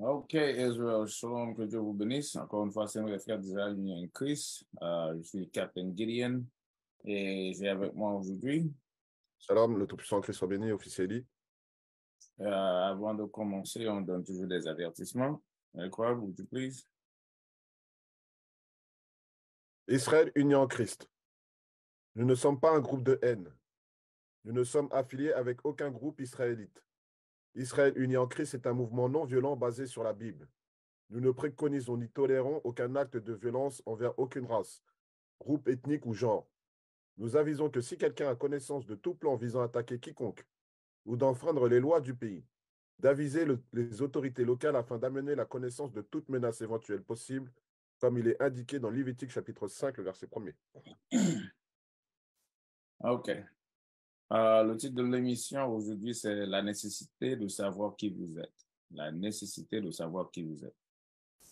Ok, Israel, shalom, que Dieu vous bénisse. Encore une fois, c'est mes frères d'Israël unis en Christ. Je suis Captain Gideon et j'ai avec moi aujourd'hui, Shalom, le Tout-Puissant Christ soit béni, officieli. avant de commencer, on donne toujours des avertissements. Quoi, would you please? Israël uni en Christ. Nous ne sommes pas un groupe de haine. Nous ne sommes affiliés avec aucun groupe israélite. Israël uni en Christ est un mouvement non violent basé sur la Bible. Nous ne préconisons ni tolérons aucun acte de violence envers aucune race, groupe ethnique ou genre. Nous avisons que si quelqu'un a connaissance de tout plan visant à attaquer quiconque ou d'enfreindre les lois du pays, d'aviser les autorités locales afin d'amener la connaissance de toute menace éventuelle possible, comme il est indiqué dans Lévitique chapitre 5, le verset 1er. Ok. Le titre de l'émission aujourd'hui, c'est la nécessité de savoir qui vous êtes. La nécessité de savoir qui vous êtes.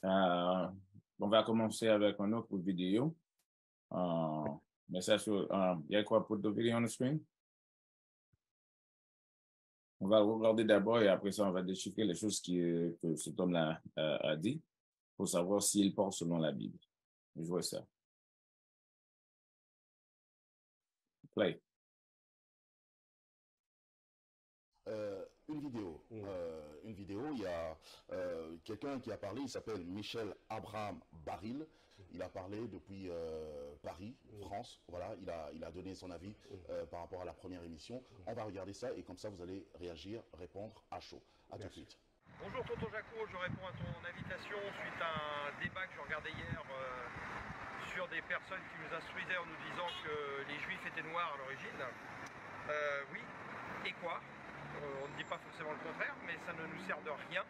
On va commencer avec une autre vidéo. Mais ça, il y a quoi pour the video on the screen? On va regarder d'abord et après ça, on va déchiffrer les choses que cet homme-là a dit pour savoir s'il porte selon la Bible. Je vois ça. Play. Une vidéo, il y a quelqu'un qui a parlé, il s'appelle Michel Abraham Baril. Il a parlé depuis Paris, France. Voilà, il a donné son avis par rapport à la première émission. On va regarder ça et comme ça, vous allez réagir, répondre à chaud. À tout de suite. Bonjour Tonton Jaco, je réponds à ton invitation suite à un débat que je regardais hier sur des personnes qui nous instruisaient en nous disant que les juifs étaient noirs à l'origine. Oui, et quoi? On ne dit pas forcément le contraire, mais ça ne nous sert de rien.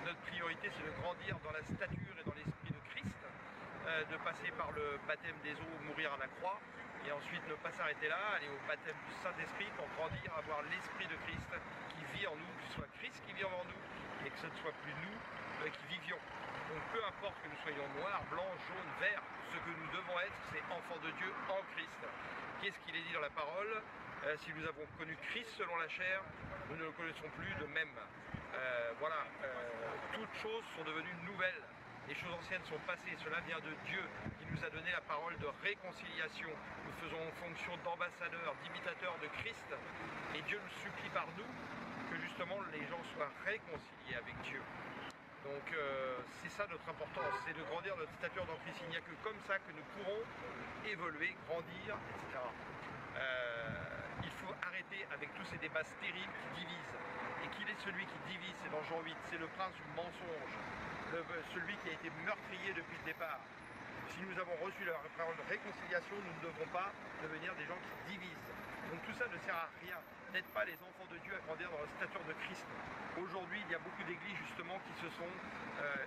Notre priorité, c'est de grandir dans la stature et dans l'esprit de Christ, de passer par le baptême des eaux, mourir à la croix, et ensuite ne pas s'arrêter là, aller au baptême du Saint-Esprit pour grandir, avoir l'esprit de Christ qui vit en nous, que ce soit Christ qui vit en nous, et que ce ne soit plus nous qui vivions. Donc peu importe que nous soyons noirs, blancs, jaunes, verts, ce que nous devons être, c'est enfants de Dieu en Christ. Qu'est-ce qu'il est dit dans la parole? Si nous avons connu Christ selon la chair, nous ne le connaissons plus de même. Toutes choses sont devenues nouvelles. Les choses anciennes sont passées. Cela vient de Dieu qui nous a donné la parole de réconciliation. Nous faisons fonction d'ambassadeurs, d'imitateurs de Christ. Et Dieu nous supplie par nous que justement les gens soient réconciliés avec Dieu. Donc c'est ça notre importance, c'est de grandir notre stature dans Christ. Il n'y a que comme ça que nous pourrons évoluer, grandir, etc. Il faut arrêter avec tous ces débats stériles qui divisent. Et qu'il est celui qui divise, c'est dans Jean 8, c'est le prince du mensonge, celui qui a été meurtrier depuis le départ. Si nous avons reçu la parole de réconciliation, nous ne devrons pas devenir des gens qui divisent. Donc tout ça ne sert à rien. N'êtes pas les enfants de Dieu à grandir dans la stature de Christ. Aujourd'hui, il y a beaucoup d'églises justement qui se sont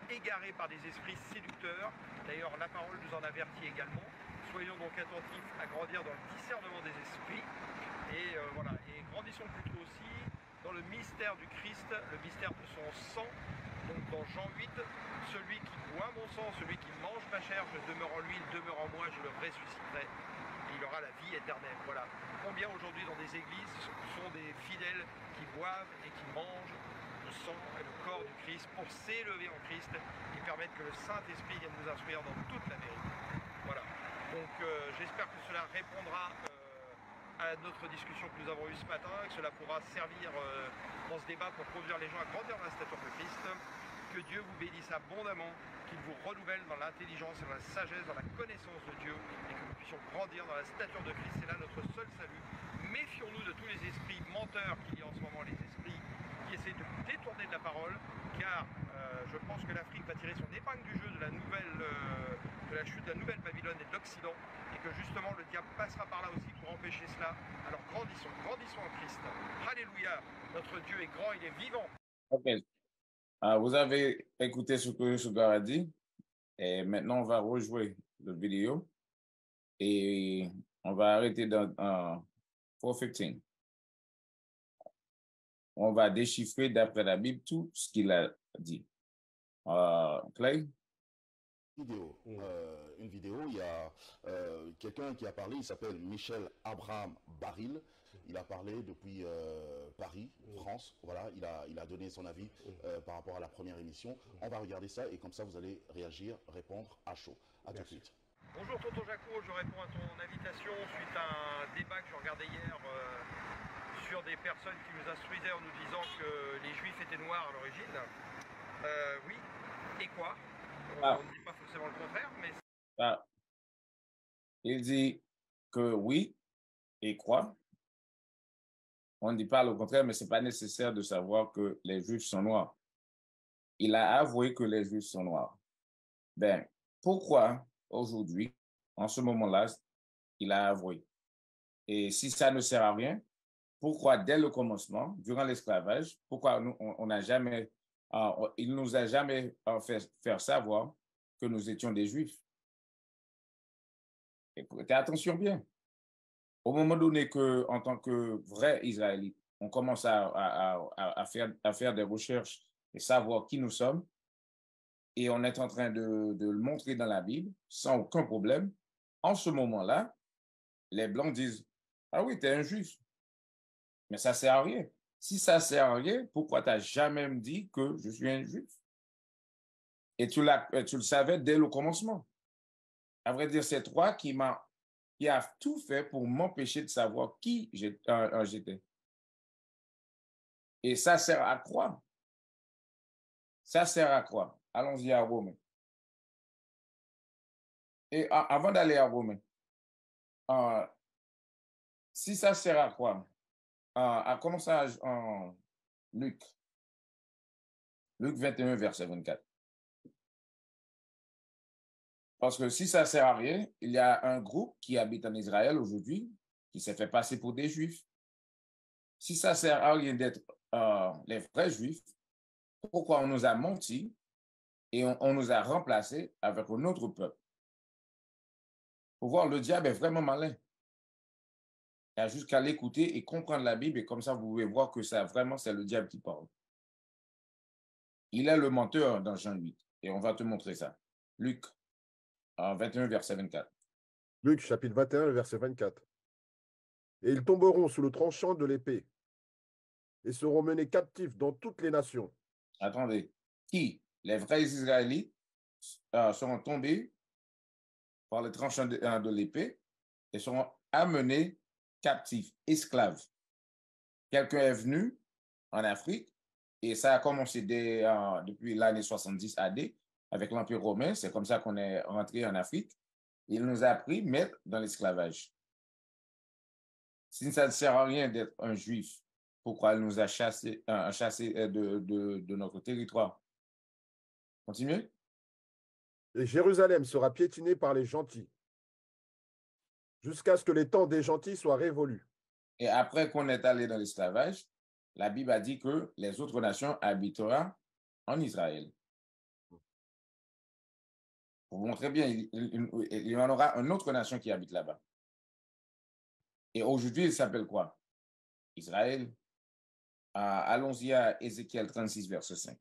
égarées par des esprits séducteurs. D'ailleurs, la parole nous en avertit également. Soyons donc attentifs à grandir dans le discernement des esprits. Et grandissons plutôt aussi dans le mystère du Christ, le mystère de son sang. Donc dans Jean 8, celui qui boit mon sang, celui qui mange ma chair, je demeure en lui, il demeure en moi, je le ressusciterai. Et il aura la vie éternelle. Voilà. Combien aujourd'hui dans des églises sont des fidèles qui boivent et qui mangent le sang et le corps du Christ pour s'élever en Christ et permettre que le Saint-Esprit vienne nous instruire dans toute la vérité. Voilà. Donc j'espère que cela répondra à notre discussion que nous avons eue ce matin, que cela pourra servir dans ce débat pour conduire les gens à grandir dans la stature de Christ. Que Dieu vous bénisse abondamment, qu'il vous renouvelle dans l'intelligence et dans la sagesse, dans la connaissance de Dieu, et que nous puissions grandir dans la stature de Christ. C'est là notre seul salut. Méfions-nous de tous les esprits menteurs qu'il y a en ce moment, les esprits qui essaient de nous détourner de la parole, car je pense que l'Afrique va tirer son épingle du jeu de la chute de la nouvelle Babylone et de l'Occident, et que justement le diable passera par là aussi pour empêcher cela. Alors grandissons en Christ. Alléluia, notre Dieu est grand, il est vivant. Okay. Vous avez écouté ce que Sugar a dit et maintenant on va rejouer la vidéo et on va arrêter dans 4:15. On va déchiffrer d'après la Bible tout ce qu'il a dit. Clay? Une vidéo, il y a quelqu'un qui a parlé, il s'appelle Michel Abraham Baril. Il a parlé depuis Paris, France. Voilà, il a donné son avis par rapport à la première émission. On va regarder ça et comme ça, vous allez réagir, répondre à chaud. À tout de suite. Bonjour Tonton Jaco, je réponds à ton invitation suite à un débat que je regardais hier sur des personnes qui nous instruisaient en nous disant que les Juifs étaient noirs à l'origine. Oui, et quoi? On ne dit pas forcément le contraire, mais... Il dit que oui, et quoi? On ne dit pas le contraire, mais ce n'est pas nécessaire de savoir que les Juifs sont noirs. Il a avoué que les Juifs sont noirs. Ben, pourquoi aujourd'hui, en ce moment-là, il a avoué? Et si ça ne sert à rien, pourquoi dès le commencement, durant l'esclavage, pourquoi on n'a jamais, il nous a jamais fait faire savoir que nous étions des Juifs? Écoutez, attention bien. Au moment donné que, en tant que vrai Israélite, on commence à faire des recherches et savoir qui nous sommes, et on est en train de le montrer dans la Bible sans aucun problème, en ce moment-là, les Blancs disent « Ah oui, tu es un Juif. » Mais ça ne sert à rien. Si ça ne sert à rien, pourquoi tu n'as jamais dit que je suis un Juif? Et tu le savais dès le commencement. À vrai dire, c'est toi qui a tout fait pour m'empêcher de savoir qui j'étais. Et ça sert à quoi? Ça sert à quoi? Allons-y à Romains. Et avant d'aller à Romains, si ça sert à quoi? À commencer en Luc 21, verset 24. Parce que si ça ne sert à rien, il y a un groupe qui habite en Israël aujourd'hui qui s'est fait passer pour des Juifs. Si ça ne sert à rien d'être les vrais Juifs, pourquoi on nous a menti et on nous a remplacés avec un autre peuple? Pour voir, le diable est vraiment malin. Il y a juste qu'à l'écouter et comprendre la Bible et comme ça, vous pouvez voir que ça, vraiment, c'est le diable qui parle. Il est le menteur dans Jean 8 et on va te montrer ça. Luc 21, verset 24. Luc, chapitre 21, le verset 24. Et ils tomberont sous le tranchant de l'épée et seront menés captifs dans toutes les nations. Attendez. Qui? Les vrais Israélites seront tombés par le tranchant de l'épée et seront amenés captifs, esclaves. Quelqu'un est venu en Afrique et ça a commencé depuis l'année 70 AD avec l'Empire romain. C'est comme ça qu'on est rentré en Afrique. Il nous a appris à mettre dans l'esclavage. Si ça ne sert à rien d'être un juif, pourquoi il nous a chassés de notre territoire? Continuez. Et Jérusalem sera piétinée par les gentils, jusqu'à ce que les temps des gentils soient révolus. Et après qu'on est allé dans l'esclavage, la Bible a dit que les autres nations habiteront en Israël. Pour vous montrer bien, il y en aura une autre nation qui habite là-bas. Et aujourd'hui, il s'appelle quoi? Israël. Allons-y à Ézéchiel 36, verset 5.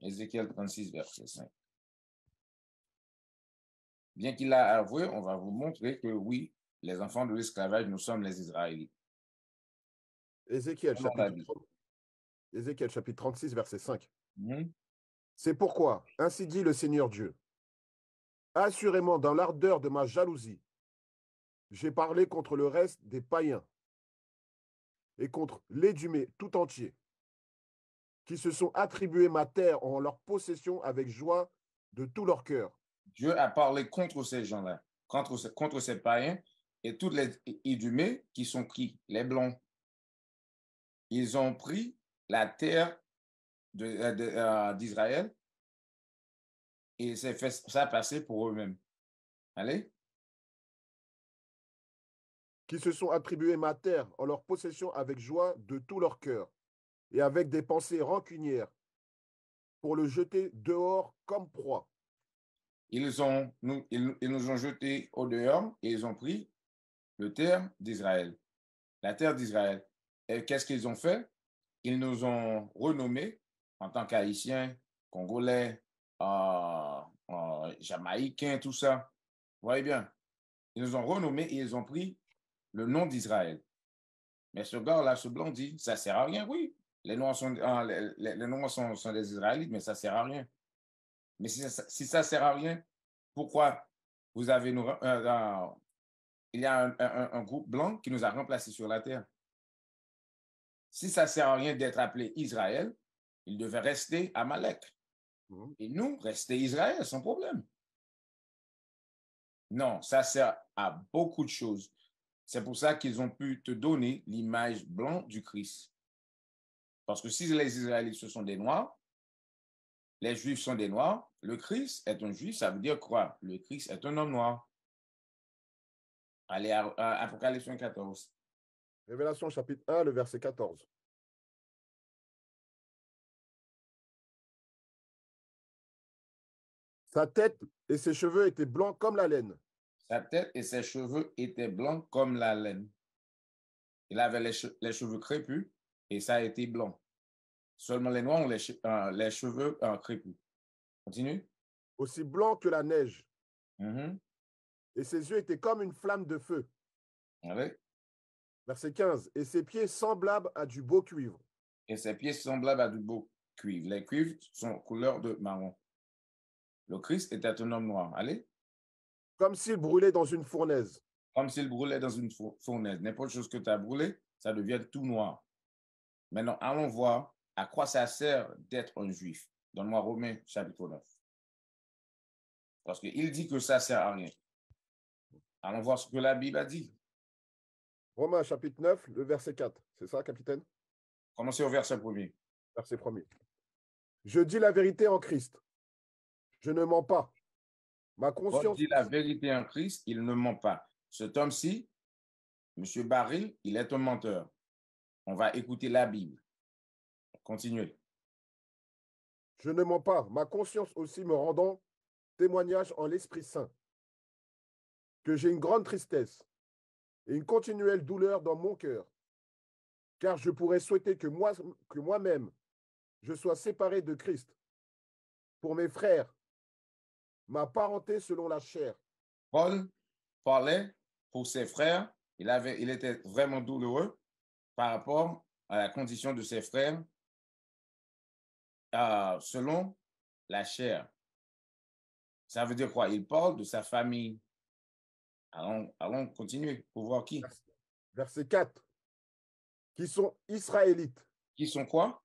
Ézéchiel 36, verset 5. Bien qu'il l'a avoué, on va vous montrer que oui, les enfants de l'esclavage, nous sommes les Israélites. Ézéchiel chapitre 36, verset 5. Mm-hmm. C'est pourquoi, ainsi dit le Seigneur Dieu, assurément dans l'ardeur de ma jalousie, j'ai parlé contre le reste des païens et contre l'Édumée tout entier, qui se sont attribués ma terre en leur possession avec joie de tout leur cœur. Dieu a parlé contre ces gens-là, contre ces païens et tous les Édumées qui sont qui? Les Blancs. Ils ont pris la terre d'Israël et ça fait ça passer pour eux-mêmes. Allez? Qui se sont attribués ma terre en leur possession avec joie de tout leur cœur et avec des pensées rancunières pour le jeter dehors comme proie. Ils nous ont jetés au dehors et ils ont pris la terre d'Israël. La terre d'Israël. Et qu'est-ce qu'ils ont fait? Ils nous ont renommés en tant qu'Haïtiens, Congolais, Jamaïcains, tout ça. voyez bien, ils ont renommé et ils ont pris le nom d'Israël. Mais ce gars-là, ce blanc dit, ça ne sert à rien, oui. Les Noirs sont, les Noirs sont des Israélites, mais ça ne sert à rien. Mais si ça ne sert à rien, pourquoi vous avez il y a un groupe blanc qui nous a remplacés sur la terre? Si ça ne sert à rien d'être appelé Israël, il devait rester Amalek. Et nous, rester Israël sans problème. Non, ça sert à beaucoup de choses. C'est pour ça qu'ils ont pu te donner l'image blanc du Christ. Parce que si les Israélites, ce sont des Noirs, les Juifs sont des Noirs, le Christ est un Juif, ça veut dire quoi? Le Christ est un homme noir. Allez à Apocalypse 14. Révélation chapitre 1, le verset 14. Sa tête et ses cheveux étaient blancs comme la laine. Sa tête et ses cheveux étaient blancs comme la laine. Il avait les cheveux crépus et ça a été blanc. Seulement les Noirs ont les cheveux crépus. Continue. Aussi blanc que la neige. Mm-hmm. Et ses yeux étaient comme une flamme de feu. Allez. Verset 15. Et ses pieds semblables à du beau cuivre. Et ses pieds semblables à du beau cuivre. Les cuivres sont couleur de marron. Le Christ était un homme noir. Allez. Comme s'il brûlait dans une fournaise. Comme s'il brûlait dans une fournaise. N'importe chose que tu as brûlé, ça devient tout noir. Maintenant, allons voir à quoi ça sert d'être un juif. Donne-moi Romains chapitre 9. Parce qu'il dit que ça ne sert à rien. Allons voir ce que la Bible a dit. Romains chapitre 9, le verset 4. C'est ça, capitaine? Commencez au verset 1er. Verset 1er. Je dis la vérité en Christ. Je ne mens pas. Ma conscience. Paul dit la vérité en Christ, il ne ment pas. Cet homme-ci, M. Baril, il est un menteur. On va écouter la Bible. Continuez. Je ne mens pas. Ma conscience aussi me rendant témoignage en l'Esprit Saint que j'ai une grande tristesse et une continuelle douleur dans mon cœur, car je pourrais souhaiter que moi-même, je sois séparé de Christ pour mes frères, ma parenté selon la chair. Paul parlait pour ses frères. Il était vraiment douloureux par rapport à la condition de ses frères selon la chair. Ça veut dire quoi? Il parle de sa famille. Allons continuer pour voir qui. Verset 4. Qui sont israélites. Qui sont quoi?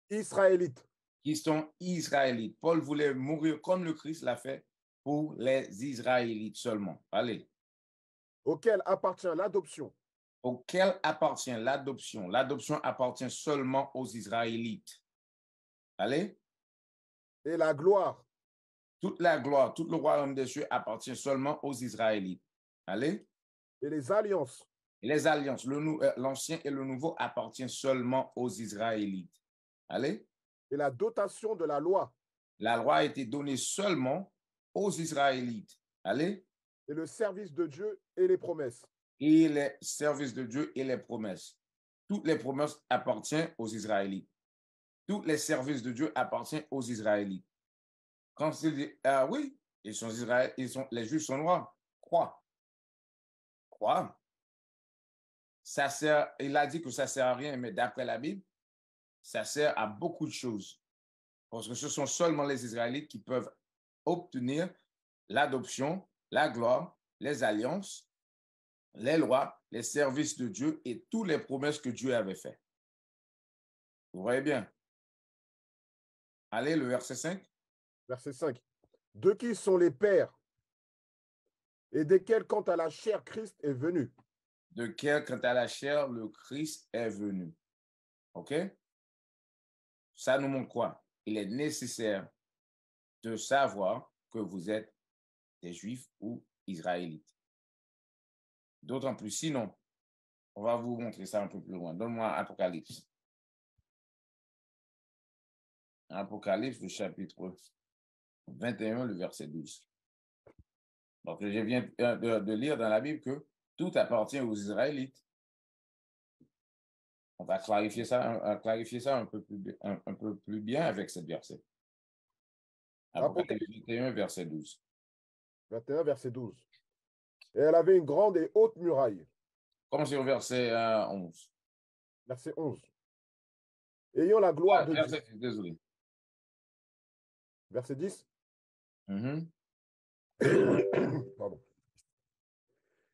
Israélites. Qui sont israélites. Paul voulait mourir comme le Christ l'a fait pour les Israélites seulement. Allez. Auquel appartient l'adoption. Auquel appartient l'adoption. L'adoption appartient seulement aux Israélites. Allez. Et la gloire. Toute la gloire, tout le royaume des cieux appartient seulement aux Israélites. Allez. Et les alliances. Et les alliances, l'ancien et le nouveau appartient seulement aux Israélites. Allez. Et la dotation de la loi. La loi a été donnée seulement aux Israélites. Allez. Et le service de Dieu et les promesses. Et les services de Dieu et les promesses. Toutes les promesses appartiennent aux Israélites. Tous les services de Dieu appartiennent aux Israélites. Quand il dit, ah oui, les Juifs sont noirs. Quoi? Ça sert, il a dit que ça ne sert à rien, mais d'après la Bible, ça sert à beaucoup de choses. Parce que ce sont seulement les Israélites qui peuvent obtenir l'adoption, la gloire, les alliances, les lois, les services de Dieu et toutes les promesses que Dieu avait faites. Vous voyez bien? Allez, le verset 5. Verset 5. De qui sont les pères et desquels, quant à la chair, Christ est venu. De quel, quant à la chair, le Christ est venu. OK? Ça nous montre quoi? Il est nécessaire de savoir que vous êtes des Juifs ou Israélites. D'autant plus, sinon, on va vous montrer ça un peu plus loin. Donne-moi Apocalypse. Apocalypse, le chapitre 21, le verset 12. Donc, je viens de lire dans la Bible que tout appartient aux Israélites. On va clarifier ça un peu plus bien avec cette verset. Apocalypse 21, verset 12. 21, verset 12. Et elle avait une grande et haute muraille. Commencez au verset 11. Verset 11. Ayant la gloire de Dieu. Verset 10, désolé. Verset 10. Mhm. Pardon.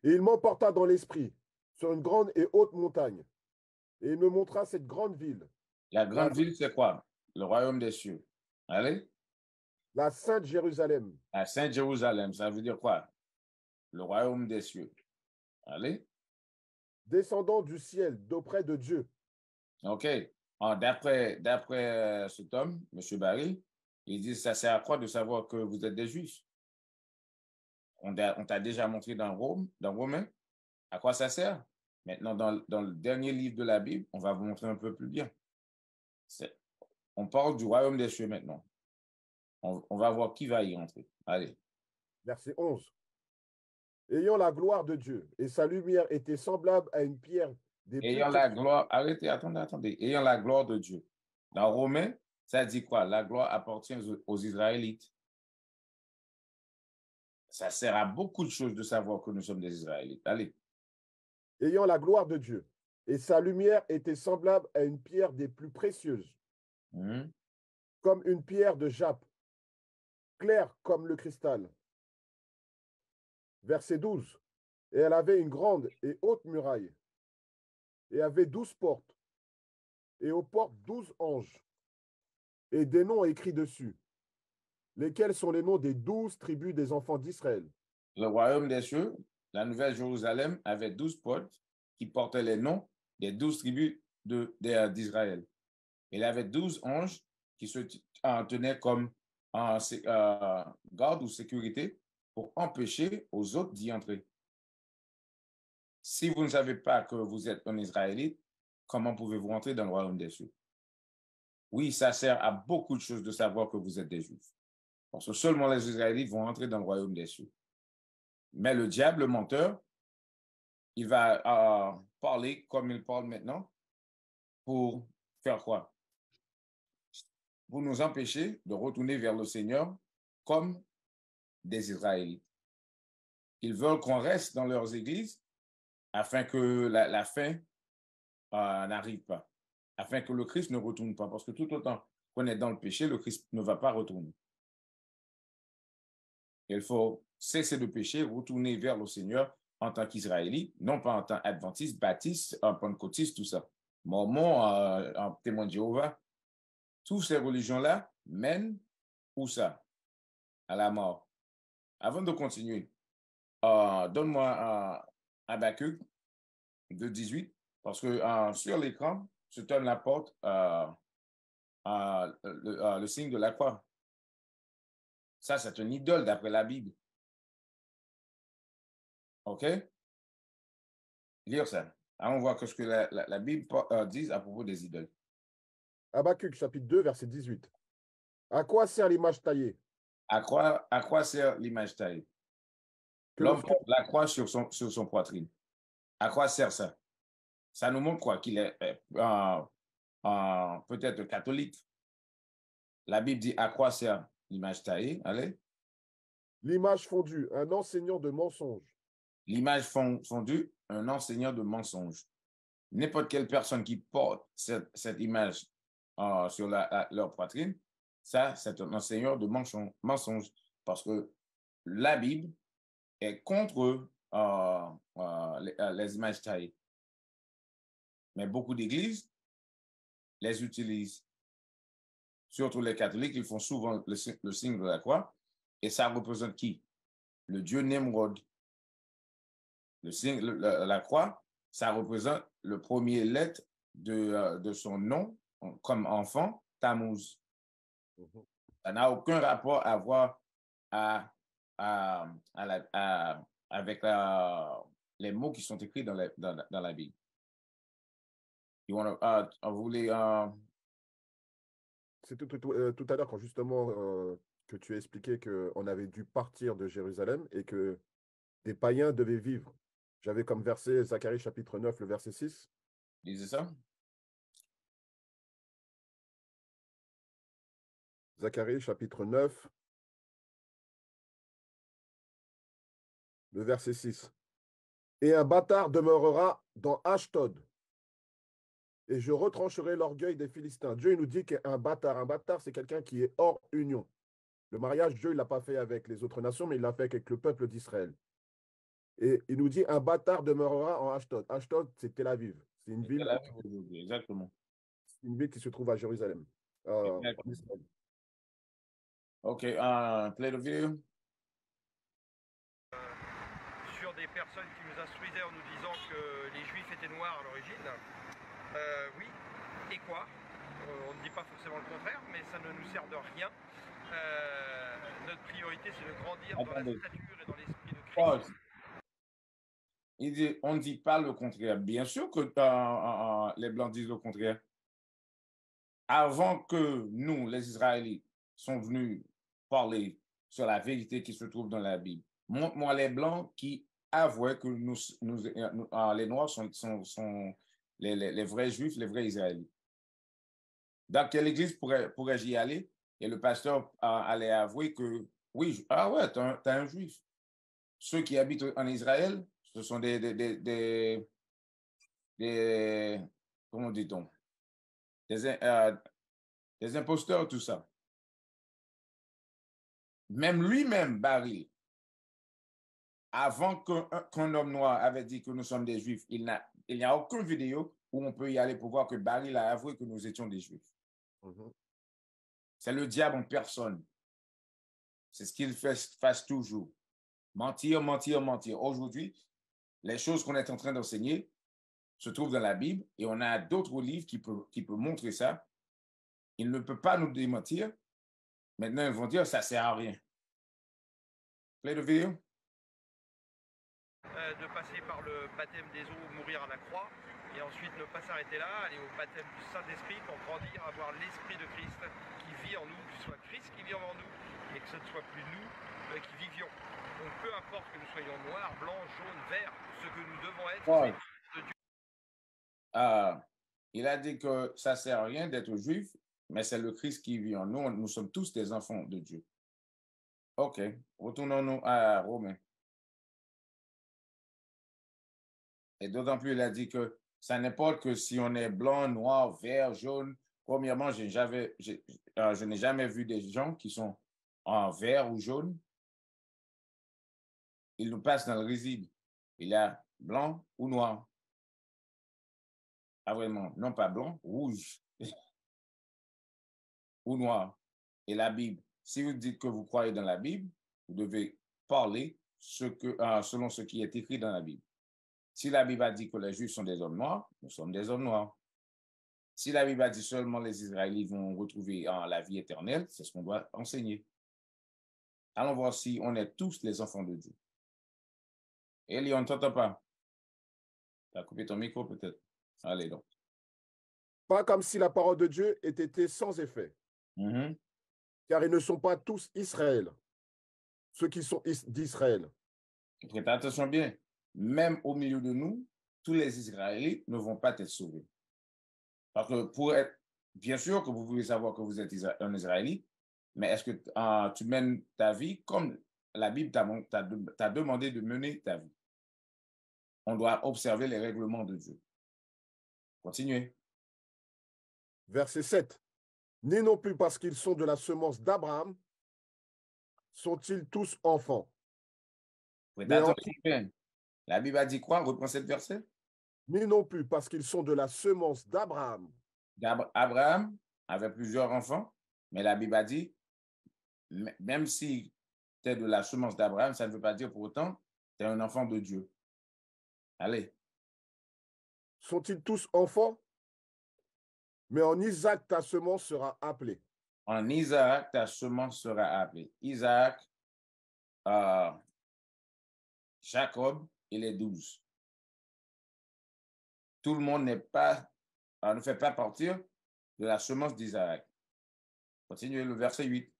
Et il m'emporta dans l'esprit sur une grande et haute montagne. Et il me montra cette grande ville, La grande ville, c'est quoi? Le royaume des cieux. Allez? la sainte Jérusalem, La Sainte Jérusalem, ça veut dire quoi? Le royaume des cieux. Allez? descendant du ciel d'auprès de Dieu. OK. D'après cet homme, M. Barry, il dit, ça sert à quoi de savoir que vous êtes des Juifs? On t'a déjà montré dans Romains, à quoi ça sert? Maintenant, dans le dernier livre de la Bible, on va vous montrer un peu plus bien. On parle du royaume des cieux maintenant. On va voir qui va y entrer. Allez. Verset 11. Ayant la gloire de Dieu, et sa lumière était semblable à une pierre des plus Ayant la précieuses. gloire, arrêtez, attendez. Ayant la gloire de Dieu. Dans Romains, ça dit quoi? La gloire appartient aux Israélites. Ça sert à beaucoup de choses de savoir que nous sommes des Israélites. Allez. Ayant la gloire de Dieu, et sa lumière était semblable à une pierre des plus précieuses, Mhm. comme une pierre de jappe, claire comme le cristal. Verset 12. Et elle avait une grande et haute muraille, et avait 12 portes, et aux portes 12 anges, et des noms écrits dessus, lesquels sont les noms des 12 tribus des enfants d'Israël. Le royaume des cieux, la Nouvelle Jérusalem, avait 12 portes qui portaient les noms des 12 tribus d'Israël. Il avait 12 anges qui se tenaient comme garde ou sécurité pour empêcher aux autres d'y entrer. Si vous ne savez pas que vous êtes un Israélite, comment pouvez-vous entrer dans le royaume des cieux? Oui, ça sert à beaucoup de choses de savoir que vous êtes des Juifs. Parce que seulement les Israélites vont entrer dans le royaume des cieux. Mais le diable, le menteur, il va parler comme il parle maintenant pour faire quoi? Pour nous empêcher de retourner vers le Seigneur comme des Israélites. Ils veulent qu'on reste dans leurs églises afin que la fin n'arrive pas, afin que le Christ ne retourne pas. Parce que tout autant qu'on est dans le péché, le Christ ne va pas retourner. Il faut cesser de pécher, retourner vers le Seigneur en tant qu'Israélite, non pas en tant qu'Adventiste, Baptiste, Pentecôtiste, tout ça. Mormon, témoin de Jéhovah, toutes ces religions-là mènent où ça? À la mort. Avant de continuer, donne-moi Habakkuk de 18, parce que sur l'écran se tourne la porte, le signe de la croix. Ça, c'est une idole d'après la Bible. OK? Lire ça. Allons voir ce que la Bible dit à propos des idoles. Habakkuk, chapitre 2, verset 18. À quoi sert l'image taillée? À quoi sert l'image taillée? L'homme porte la croix sur son poitrine. À quoi sert ça? Ça nous montre quoi? Qu'il est peut-être catholique. La Bible dit à quoi sert l'image taillée? Allez. L'image fondue, un enseignant de mensonges. L'image fondue, un enseignant de mensonges. N'importe quelle personne qui porte cette image sur leur poitrine, ça, c'est un enseignant de mensonges. Parce que la Bible est contre les images taillées. Mais beaucoup d'églises les utilisent. Surtout les catholiques, ils font souvent le signe de la croix. Et ça représente qui? Le dieu Nemrod. Le signe, la croix, ça représente le premier lettre de son nom comme enfant, Tammuz. Ça n'a aucun rapport à voir avec les mots qui sont écrits dans la Bible. On voulait... C'est tout à l'heure quand justement que tu as expliqué qu'on avait dû partir de Jérusalem et que des païens devaient vivre. J'avais comme verset Zacharie chapitre 9, le verset 6. Disais ça? Zacharie chapitre 9, Le verset 6. Et un bâtard demeurera dans Ashdod, et je retrancherai l'orgueil des Philistins. Dieu il nous dit qu'un bâtard, c'est quelqu'un qui est hors union. Le mariage, Dieu ne l'a pas fait avec les autres nations, mais il l'a fait avec le peuple d'Israël. Et il nous dit, un bâtard demeurera en Ashdod. Ashdod, c'est Tel Aviv. C'est une ville, Exactement. qui se trouve à Jérusalem, en Israël. OK, play the video. Sur des personnes qui nous instruisaient en nous disant que les Juifs étaient noirs à l'origine. Oui, et quoi? On ne dit pas forcément le contraire, mais ça ne nous sert de rien. Notre priorité, c'est de grandir dans la stature et dans l'esprit de Christ. On ne dit pas le contraire. Bien sûr que les Blancs disent le contraire. Avant que nous, les Israélites, sont venus parler sur la vérité qui se trouve dans la Bible, montre-moi les Blancs qui avouaient que les Noirs sont les vrais Juifs, les vrais Israélites. Dans quelle église pourrais-je y aller? Et le pasteur allait avouer que, oui, ah ouais, t'as un Juif. Ceux qui habitent en Israël, ce sont des comment dit-on? Des imposteurs, tout ça. Même lui-même, Baril, avant qu'un homme noir avait dit que nous sommes des Juifs, il n'y a aucune vidéo où on peut y aller pour voir que Baril a avoué que nous étions des Juifs. C'est le diable en personne. C'est ce qu'il fasse toujours. Mentir, mentir, mentir. Aujourd'hui, les choses qu'on est en train d'enseigner se trouvent dans la Bible et on a d'autres livres qui peuvent montrer ça. Il ne peut pas nous démentir. Maintenant, ils vont dire ça ne sert à rien. Play the video. De passer par le baptême des eaux, mourir à la croix, et ensuite ne pas s'arrêter là, aller au baptême du Saint-Esprit pour grandir, avoir l'Esprit de Christ qui vit en nous, que ce soit Christ qui vit en nous, et que ce ne soit plus nous qui vivions. Donc peu importe que nous soyons noirs, blancs, jaunes, verts, ce que nous devons être, c'est de Dieu. Il a dit que ça ne sert à rien d'être juif, mais c'est le Christ qui vit en nous. Nous sommes tous des enfants de Dieu. OK, retournons-nous à Romains. Et d'autant plus, il a dit que ça n'importe que si on est blanc, noir, vert, jaune. Premièrement, je n'ai jamais vu des gens qui sont en vert ou jaune. Ils nous passent dans le risible. Il y a blanc ou noir. Ah vraiment, non pas blanc, rouge ou noir. Et la Bible, si vous dites que vous croyez dans la Bible, vous devez parler selon ce qui est écrit dans la Bible. Si la Bible a dit que les Juifs sont des hommes noirs, nous sommes des hommes noirs. Si la Bible a dit seulement les Israélites vont retrouver la vie éternelle, c'est ce qu'on doit enseigner. Allons voir si on est tous les enfants de Dieu. Eli, on ne t'entend pas. Tu as coupé ton micro peut-être. Allez donc. Pas comme si la parole de Dieu ait été sans effet. Car ils ne sont pas tous Israël. Ceux qui sont d'Israël. Prêtez attention bien. Même au milieu de nous, tous les Israélites ne vont pas être sauvés. Parce que bien sûr que vous pouvez savoir que vous êtes un Israélite, mais est-ce que tu mènes ta vie comme la Bible t'a demandé de mener ta vie? On doit observer les règlements de Dieu. Continuez. Verset 7. Ni non plus parce qu'ils sont de la semence d'Abraham, sont-ils tous enfants. La Bible a dit quoi? Reprends cette verset. Ni non plus parce qu'ils sont de la semence d'Abraham. Abraham avait plusieurs enfants, mais la Bible a dit, même si tu es de la semence d'Abraham, ça ne veut pas dire pour autant que tu es un enfant de Dieu. Allez. Sont-ils tous enfants? Mais en Isaac, ta semence sera appelée. En Isaac, ta semence sera appelée. Isaac, Jacob et les 12. Tout le monde ne fait pas partir de la semence d'Isaac. Continuez le verset 8.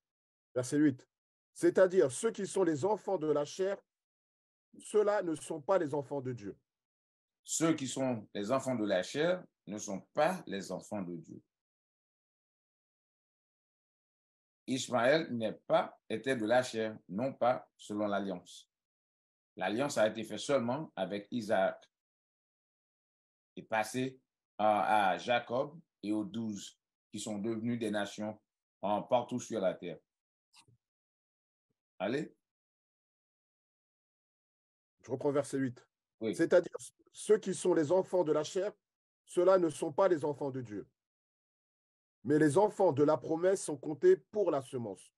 Verset 8. C'est-à-dire, ceux qui sont les enfants de la chair, ceux-là ne sont pas les enfants de Dieu. Ceux qui sont les enfants de la chair ne sont pas les enfants de Dieu. Ishmaël était de la chair, non pas selon l'alliance. L'alliance a été faite seulement avec Isaac et passé à Jacob et aux 12 qui sont devenus des nations partout sur la terre. Allez. Je reprends verset 8. Oui. C'est-à-dire, ceux qui sont les enfants de la chair, ceux-là ne sont pas les enfants de Dieu. Mais les enfants de la promesse sont comptés pour la semence.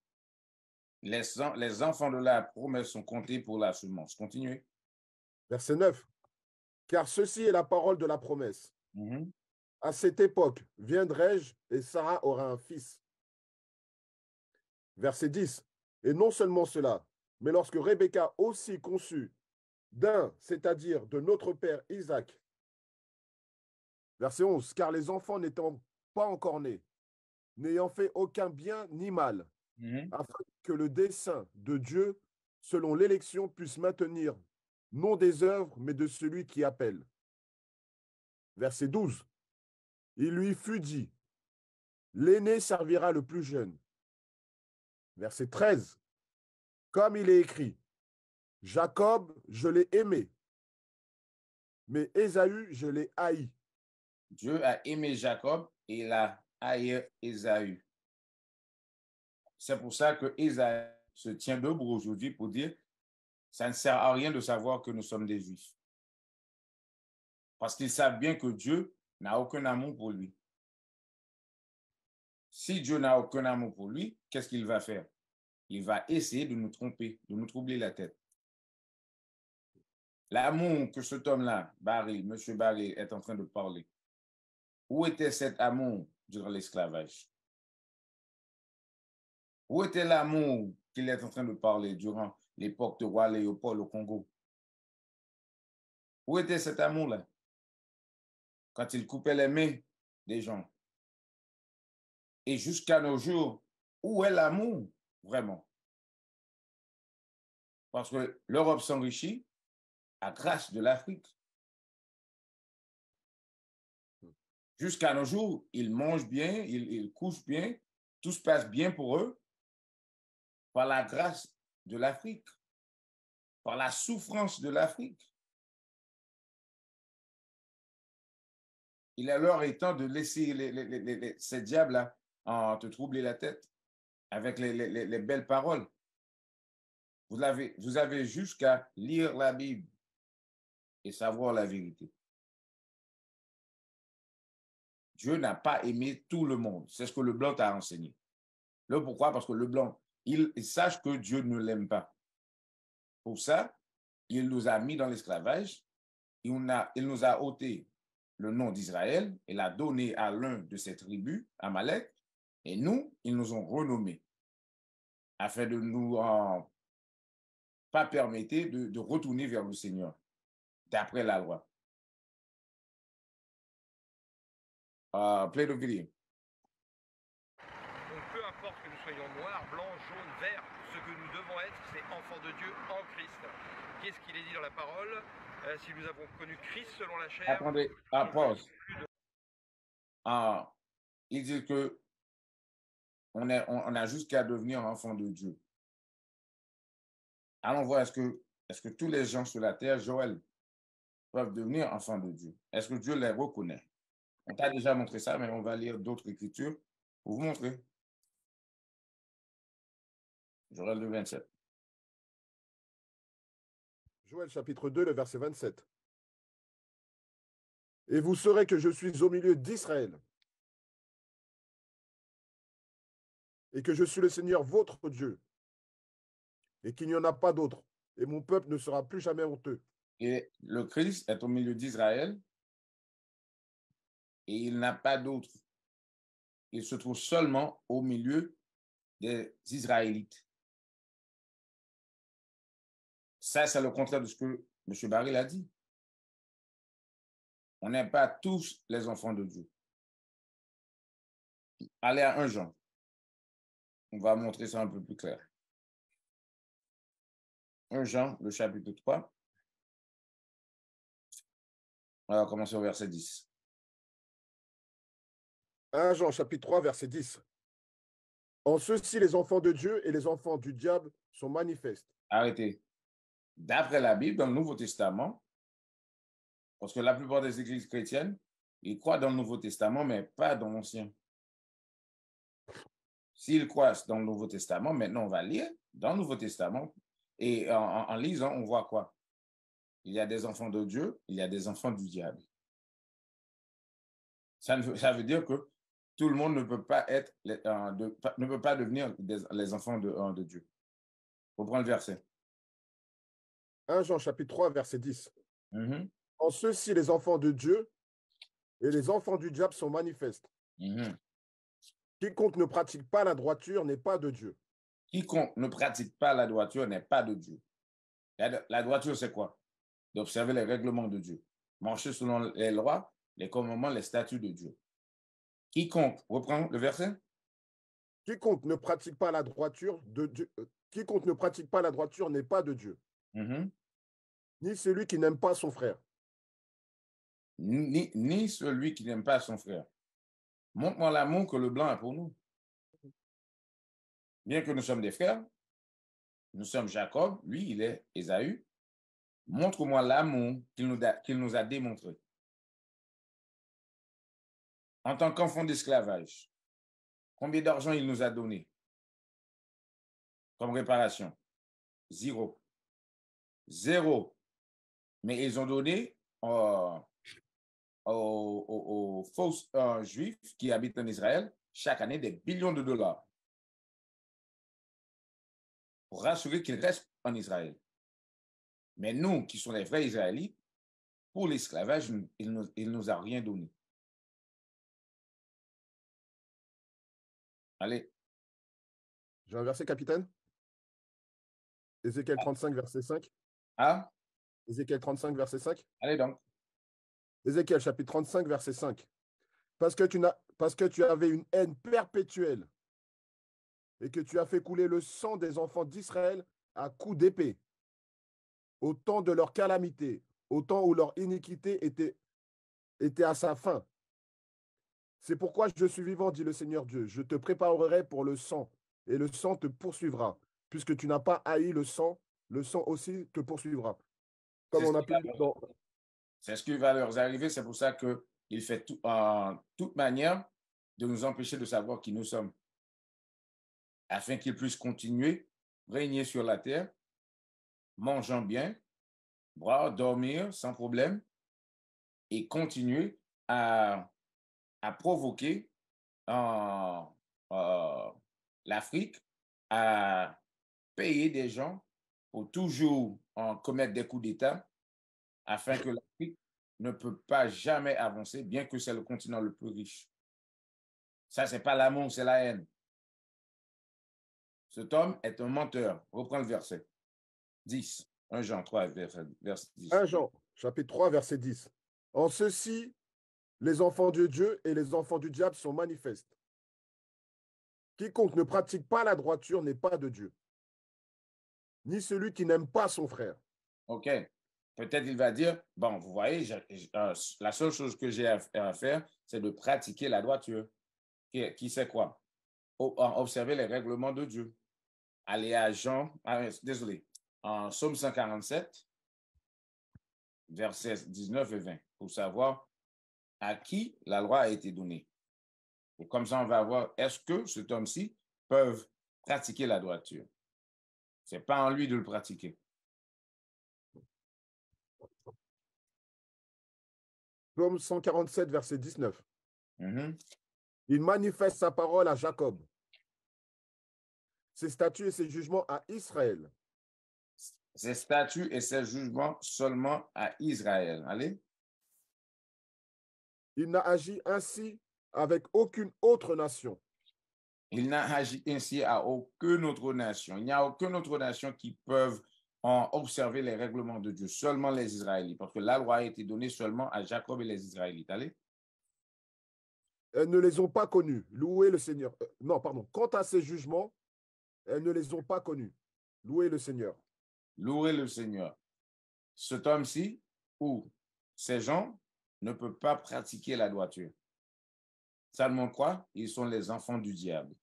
Les enfants de la promesse sont comptés pour la semence. Continuez. Verset 9. Car ceci est la parole de la promesse. À cette époque, viendrai-je et Sarah aura un fils. Verset 10. Et non seulement cela, mais lorsque Rebecca aussi conçut d'un, c'est-à-dire de notre père Isaac. Verset 11. Car les enfants n'étant pas encore nés, n'ayant fait aucun bien ni mal, afin que le dessein de Dieu, selon l'élection, puisse maintenir non des œuvres, mais de celui qui appelle. Verset 12. Il lui fut dit, l'aîné servira le plus jeune. Verset 13. Comme il est écrit, Jacob, je l'ai aimé, mais Ésaü, je l'ai haï. Dieu a aimé Jacob et il a haï Ésaü. C'est pour ça que Ésaü se tient debout aujourd'hui pour dire ça ne sert à rien de savoir que nous sommes des Juifs. Parce qu'ils savent bien que Dieu n'a aucun amour pour lui. Si Dieu n'a aucun amour pour lui, qu'est-ce qu'il va faire? Il va essayer de nous tromper, de nous troubler la tête. L'amour que cet homme-là, Baril, M. Baril, est en train de parler, où était cet amour durant l'esclavage? Où était l'amour qu'il est en train de parler durant l'époque de roi Léopold au Congo? Où était cet amour-là? Quand il coupait les mains des gens. Et jusqu'à nos jours, où est l'amour vraiment? Parce que l'Europe s'enrichit à grâce de l'Afrique. Jusqu'à nos jours, ils mangent bien, ils couchent bien, tout se passe bien pour eux par la grâce de l'Afrique, par la souffrance de l'Afrique. Il est leur temps de laisser ces diables-là te troubler la tête avec les belles paroles. Vous avez jusqu'à lire la Bible et savoir la vérité. Dieu n'a pas aimé tout le monde. C'est ce que le blanc t'a enseigné. Le pourquoi? Parce que le blanc, il sache que Dieu ne l'aime pas. Pour ça, il nous a mis dans l'esclavage. Il nous a ôté le nom d'Israël et l'a donné à l'un de ses tribus, Amalek. Et nous, ils nous ont renommés afin de nous pas permettre de retourner vers le Seigneur d'après la loi. Play the video. Donc peu importe que nous soyons noirs, blancs, jaunes, verts, ce que nous devons être, c'est enfants de Dieu en Christ. Qu'est-ce qu'il est dit dans la parole? Si nous avons connu Christ selon la chair... Attendez, pause. Il dit que on a jusqu'à devenir enfant de Dieu. Allons voir, est-ce que tous les gens sur la terre, Joël, peuvent devenir enfants de Dieu? Est-ce que Dieu les reconnaît? On t'a déjà montré ça, mais on va lire d'autres écritures pour vous montrer. Joël le 27. Joël chapitre 2, le verset 27. Et vous saurez que je suis au milieu d'Israël et que je suis le Seigneur votre Dieu et qu'il n'y en a pas d'autre et mon peuple ne sera plus jamais honteux. Et le Christ est au milieu d'Israël et il n'a pas d'autre. Il se trouve seulement au milieu des Israélites. Ça, c'est le contraire de ce que M. Baril a dit. On n'est pas tous les enfants de Dieu. Allez à 1 Jean. On va montrer ça un peu plus clair. 1 Jean, le chapitre 3. On va commencer au verset 10. 1 Jean chapitre 3, verset 10. En ceci, les enfants de Dieu et les enfants du diable sont manifestes. Arrêtez. d'après la Bible, dans le Nouveau Testament, parce que la plupart des églises chrétiennes, ils croient dans le Nouveau Testament, mais pas dans l'Ancien. S'ils croient dans le Nouveau Testament, maintenant on va lire dans le Nouveau Testament. Et en lisant, on voit quoi? Il y a des enfants de Dieu, il y a des enfants du diable. Ça veut dire que tout le monde ne peut pas être, ne peut pas devenir les enfants de Dieu. Faut prendre le verset. 1 Jean chapitre 3, verset 10. Mhm. En ceux-ci, les enfants de Dieu et les enfants du diable sont manifestes. Mhm. Quiconque ne pratique pas la droiture n'est pas de Dieu. Quiconque ne pratique pas la droiture n'est pas de Dieu. La droiture, c'est quoi? D'observer les règlements de Dieu. Marcher selon les lois, les commandements, les statuts de Dieu. Quiconque, reprends le verset. Quiconque ne pratique pas la droiture de Dieu, quiconque ne pratique pas la droiture n'est pas de Dieu. Mhm. Ni celui qui n'aime pas son frère. Ni celui qui n'aime pas son frère. Montre-moi l'amour que le blanc a pour nous. Bien que nous sommes des frères, nous sommes Jacob, lui, il est Ésaü. Montre-moi l'amour qu'il nous a démontré. En tant qu'enfant d'esclavage, combien d'argent il nous a donné comme réparation? 0. 0. Mais ils ont donné aux faux juifs qui habitent en Israël chaque année des billions de dollars pour rassurer qu'ils restent en Israël. Mais nous, qui sommes les vrais Israélites, pour l'esclavage, il ne nous a rien donné. Allez. J'ai un verset, capitaine. Ézéchiel 35, verset 5. Ah? Ézéchiel 35, verset 5. Allez donc. Ézéchiel chapitre 35, verset 5. Parce que tu avais une haine perpétuelle et que tu as fait couler le sang des enfants d'Israël à coups d'épée, au temps de leur calamité, au temps où leur iniquité était à sa fin. C'est pourquoi je suis vivant, dit le Seigneur Dieu. Je te préparerai pour le sang, et le sang te poursuivra. Puisque tu n'as pas haï le sang aussi te poursuivra. Comme on a pu dans... C'est ce qui va leur arriver. C'est pour ça qu'il fait en toute manière de nous empêcher de savoir qui nous sommes, afin qu'ils puissent continuer, régner sur la terre, mangeant bien, boire, dormir sans problème, et continuer à provoquer l'Afrique à payer des gens pour toujours commettre des coups d'État afin que l'Afrique ne peut pas jamais avancer, bien que c'est le continent le plus riche. Ça, c'est pas l'amour, c'est la haine. Cet homme est un menteur. Reprends le verset 10. 1 Jean 3, verset 10. 1 Jean, chapitre 3, verset 10. En ceci, les enfants de Dieu et les enfants du diable sont manifestes. Quiconque ne pratique pas la droiture n'est pas de Dieu, ni celui qui n'aime pas son frère. OK. Peut-être il va dire, bon, vous voyez, la seule chose que j'ai à faire, c'est de pratiquer la droiture. Qui sait quoi? Observer les règlements de Dieu. Aller à en Psaume 147, versets 19 et 20, pour savoir à qui la loi a été donnée. Et comme ça, on va voir, est-ce que cet homme-ci peut pratiquer la droiture? Ce n'est pas en lui de le pratiquer. Psaume 147, verset 19. Mm-hmm. Il manifeste sa parole à Jacob, ses statuts et ses jugements à Israël. Ses statuts et ses jugements seulement à Israël. Allez. Il n'a agi ainsi avec aucune autre nation. Il n'a agi ainsi à aucune autre nation. Il n'y a aucune autre nation qui peut observer les règlements de Dieu, seulement les Israélites, parce que la loi a été donnée seulement à Jacob et les Israélites. Allez. Elles ne les ont pas connus. Louez le Seigneur. Non, pardon. Quant à ces jugements, elles ne les ont pas connus. Louez le Seigneur. Louez le Seigneur. Cet homme-ci ou ces gens ne peuvent pas pratiquer la droiture. Ça montre quoi? Ils sont les enfants du diable.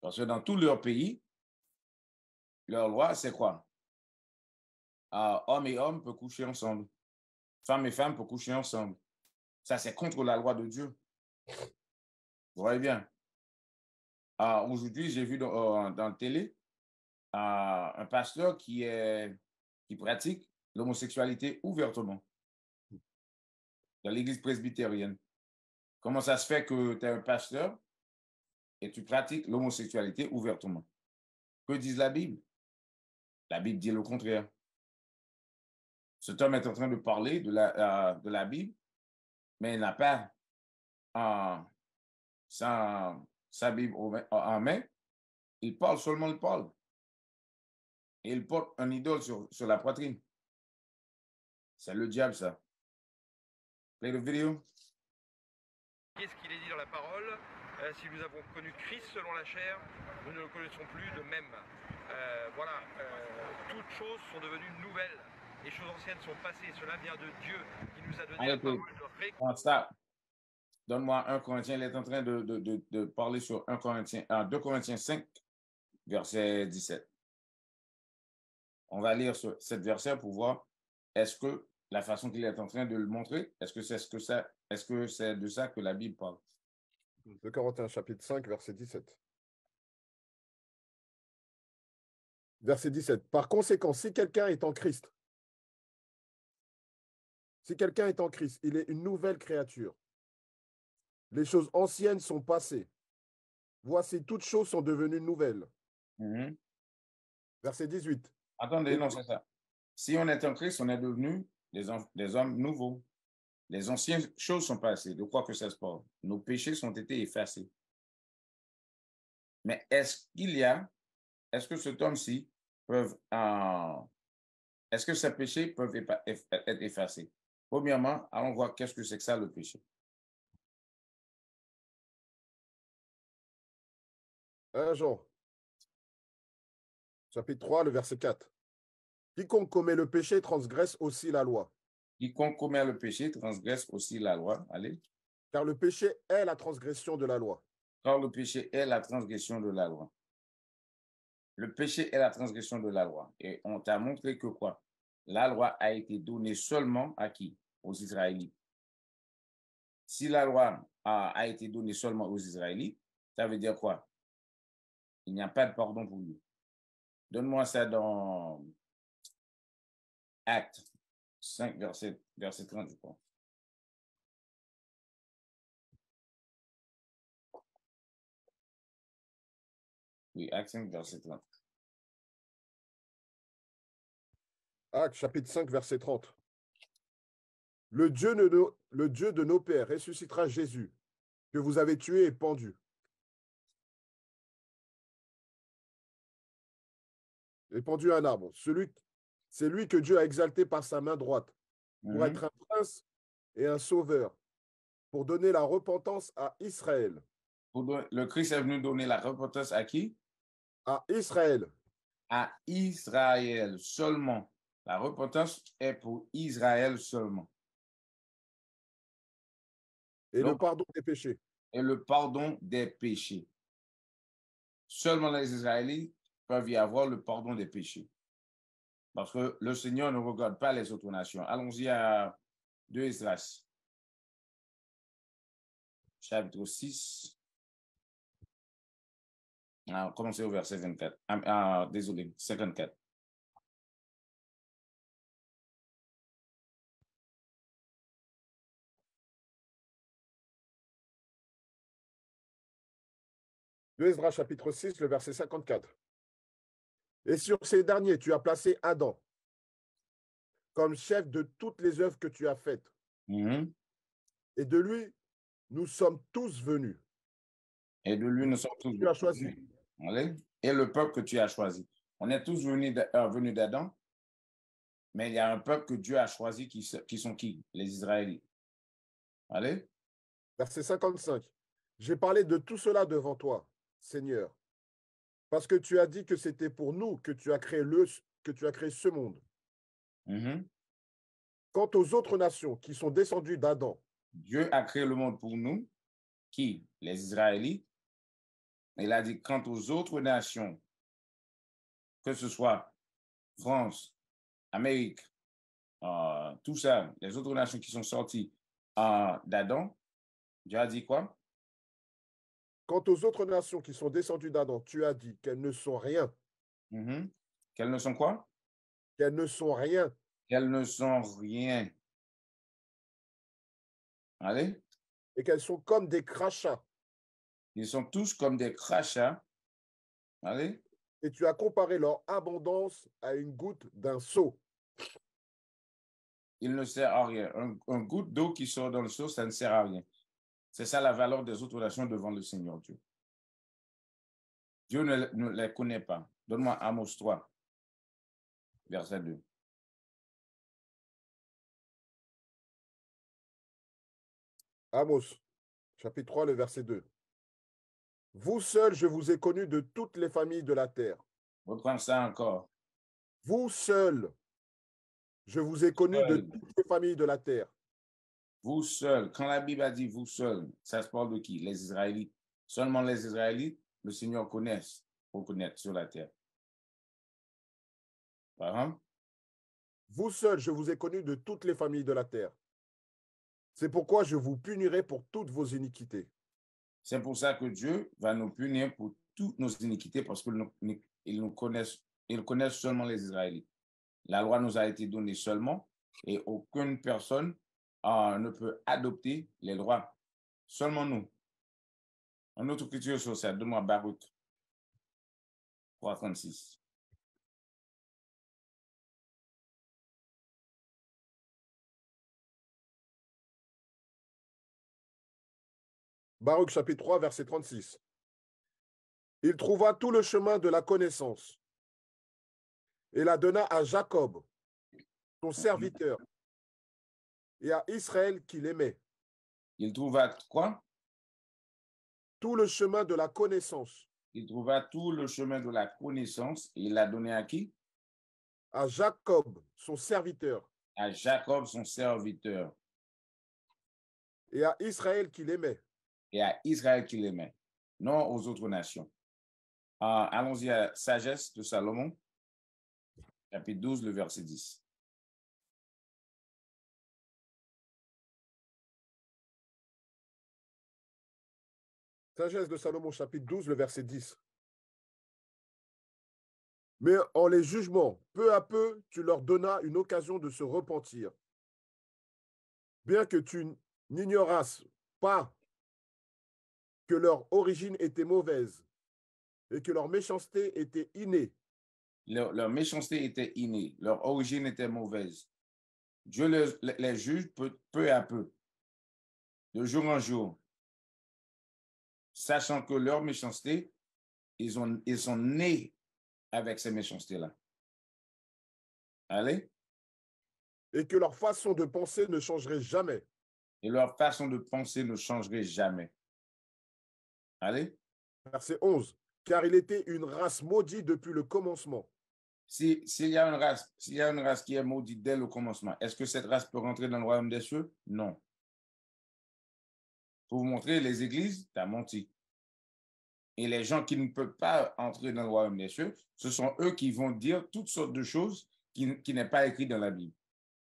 Parce que dans tout leur pays, leur loi, c'est quoi? Hommes et hommes peuvent coucher ensemble. Femmes et femmes peuvent coucher ensemble. Ça, c'est contre la loi de Dieu. Vous voyez bien. Aujourd'hui, j'ai vu dans la télé un pasteur qui pratique l'homosexualité ouvertement dans l'église presbytérienne. Comment ça se fait que tu es un pasteur et tu pratiques l'homosexualité ouvertement? Que dit la Bible? La Bible dit le contraire. Cet homme est en train de parler de la Bible, mais il n'a pas sa Bible en main. Il parle seulement, il parle. Et il porte un idole sur la poitrine. C'est le diable, ça. Play the video. Qu'est-ce qu'il est dit dans la parole? Si nous avons connu Christ selon la chair, nous ne le connaissons plus de même. Voilà, toutes choses sont devenues nouvelles. Les choses anciennes sont passées. Cela vient de Dieu qui nous a donné la parole de réconciliation. Donne-moi 1 Corinthiens. Il est en train de parler sur 2 Corinthiens 5, verset 17. On va lire cet verset pour voir est-ce que la façon qu'il est en train de le montrer, est-ce que c'est de ça que la Bible parle? 2 Corinthiens chapitre 5, verset 17. Verset 17. Par conséquent, si quelqu'un est en Christ, il est une nouvelle créature. Les choses anciennes sont passées. Voici, toutes choses sont devenues nouvelles. Mm-hmm. Verset 18. Attendez, non, c'est ça. Si on est en Christ, on est devenu des hommes nouveaux. Les anciennes choses sont passées. De quoi que ça se passe? Nos péchés ont été effacés. Mais est-ce que cet homme-ci est-ce que ses péchés peuvent être effacés? Premièrement, allons voir qu'est-ce que c'est que ça, le péché. 1 Jean, chapitre 3, le verset 4. Quiconque commet le péché transgresse aussi la loi. Quiconque commet le péché transgresse aussi la loi. Allez. Car le péché est la transgression de la loi. Car le péché est la transgression de la loi. Le péché est la transgression de la loi. Et on t'a montré que quoi? La loi a été donnée seulement à qui? Aux Israélites. Si la loi a été donnée seulement aux Israélites, ça veut dire quoi? Il n'y a pas de pardon pour lui. Donne-moi ça dans Actes 5, verset 30, je crois. Oui, Actes 5, verset 30. Actes, chapitre 5, verset 30. Le Dieu de nos pères ressuscitera Jésus, que vous avez tué et pendu. Et pendu à un arbre. C'est lui que Dieu a exalté par sa main droite, pour être un prince et un sauveur, pour donner la repentance à Israël. Le Christ est venu donner la repentance à qui? À Israël. À Israël seulement. La repentance est pour Israël seulement. Et donc, le pardon des péchés. Et le pardon des péchés. Seulement les Israélites peuvent y avoir le pardon des péchés. Parce que le Seigneur ne regarde pas les autres nations. Allons-y à 2 Esdras. Chapitre 6. Commencez au verset 24. Désolé, 54. Esdras, chapitre 6, le verset 54. Et sur ces derniers, tu as placé Adam comme chef de toutes les œuvres que tu as faites. Mm-hmm. Et de lui, nous sommes tous venus. Et de lui, nous sommes tous venus. Tu as choisi. Et le peuple que tu as choisi. On est tous venus d'Adam, mais il y a un peuple que Dieu a choisi qui sont qui? Les Israélites. Allez. Verset 55. J'ai parlé de tout cela devant toi, Seigneur, parce que tu as dit que c'était pour nous que tu as créé ce monde. Mm-hmm. Quant aux autres nations qui sont descendues d'Adam, Dieu a créé le monde pour nous, qui? Les Israélites. Il a dit, quant aux autres nations, que ce soit France, Amérique, tout ça, les autres nations qui sont sorties d'Adam, Dieu a dit quoi? Quant aux autres nations qui sont descendues d'Adam, tu as dit qu'elles ne sont rien, Qu'elles ne sont quoi? qu'elles ne sont rien. Qu'elles ne sont rien. Allez? Et qu'elles sont comme des crachats. Ils sont tous comme des crachats. Allez? Et tu as comparé leur abondance à une goutte d'un seau. Il ne sert à rien. Un goutte d'eau qui sort dans le seau, ça ne sert à rien. C'est ça la valeur des autres nations devant le Seigneur Dieu. Dieu ne les connaît pas. Donne-moi Amos 3, verset 2. Amos, chapitre 3, le verset 2. Vous seuls, je vous ai connus de toutes les familles de la terre. Reprends ça encore. Vous seuls, je vous ai connus de toutes les familles de la terre. Vous seuls. Quand la Bible a dit vous seuls, ça se parle de qui? Les Israélites. Seulement les Israélites, le Seigneur connaisse pour connaître sur la terre. Vous seuls, je vous ai connus de toutes les familles de la terre. C'est pourquoi je vous punirai pour toutes vos iniquités. C'est pour ça que Dieu va nous punir pour toutes nos iniquités parce qu'il nous connaissent seulement les Israélites. La loi nous a été donnée seulement et aucune personne ne peut adopter les droits. Seulement nous. En autre écriture sur ça, donne-moi Baruch 3:36. Baruch chapitre 3, verset 36. Il trouva tout le chemin de la connaissance et la donna à Jacob, son serviteur, et à Israël qu'il aimait. Il trouva quoi? Tout le chemin de la connaissance. Il trouva tout le chemin de la connaissance et il l'a donné à qui? À Jacob, son serviteur. À Jacob, son serviteur. Et à Israël qu'il aimait. Et à Israël qu'il aimait, non aux autres nations. Allons-y à Sagesse de Salomon, chapitre 12, le verset 10. Sagesse de Salomon, chapitre 12, le verset 10. Mais en les jugements, peu à peu, tu leur donnas une occasion de se repentir. Bien que tu n'ignorasses pas que leur origine était mauvaise et que leur méchanceté était innée. Leur méchanceté était innée, leur origine était mauvaise. Dieu les juge peu à peu, de jour en jour, sachant que leur méchanceté, ils sont nés avec ces méchancetés-là. Allez? Et que leur façon de penser ne changerait jamais. Et leur façon de penser ne changerait jamais. Allez? Verset 11. Car il était une race maudite depuis le commencement. S'il y a une race qui est maudite dès le commencement, est-ce que cette race peut rentrer dans le royaume des cieux? Non. Pour vous montrer, les églises, tu as menti. Et les gens qui ne peuvent pas entrer dans le royaume des cieux, ce sont eux qui vont dire toutes sortes de choses qui n'est pas écrit dans la Bible.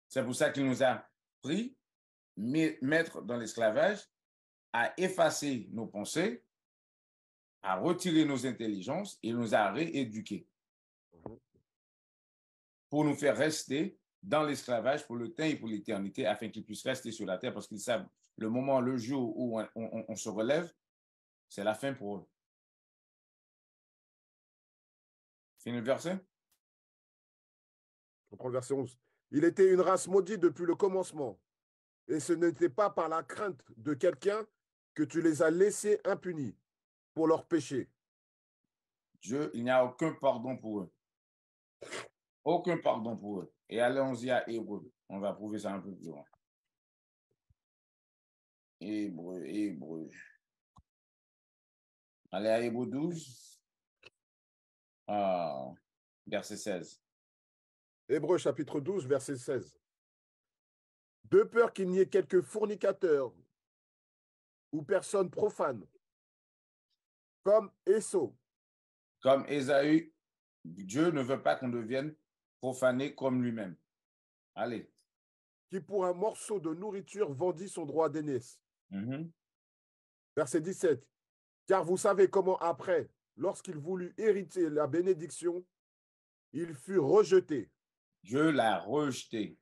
C'est pour ça qu'il nous a pris, mettre dans l'esclavage, à effacer nos pensées, à retirer nos intelligences et nous a rééduqués pour nous faire rester dans l'esclavage pour le temps et pour l'éternité afin qu'ils puissent rester sur la terre parce qu'ils savent le moment, le jour où on se relève, c'est la fin pour eux. Fini le verset? On prend le verset 11. Il était une race maudite depuis le commencement. Et ce n'était pas par la crainte de quelqu'un que tu les as laissés impunis pour leurs péchés. Dieu, il n'y a aucun pardon pour eux. Aucun pardon pour eux. Et allons-y à Hébreu. On va prouver ça un peu plus loin. Hébreu. Allez à Hébreu 12, verset 16. Hébreu chapitre 12, verset 16. De peur qu'il n'y ait quelques fornicateurs ou personnes profanes, comme Ésaü. Comme Ésaü, Dieu ne veut pas qu'on devienne profané comme lui-même. Allez. Qui pour un morceau de nourriture vendit son droit d'aînesse. Verset 17. Car vous savez comment après, lorsqu'il voulut hériter la bénédiction, il fut rejeté. Dieu l'a rejeté.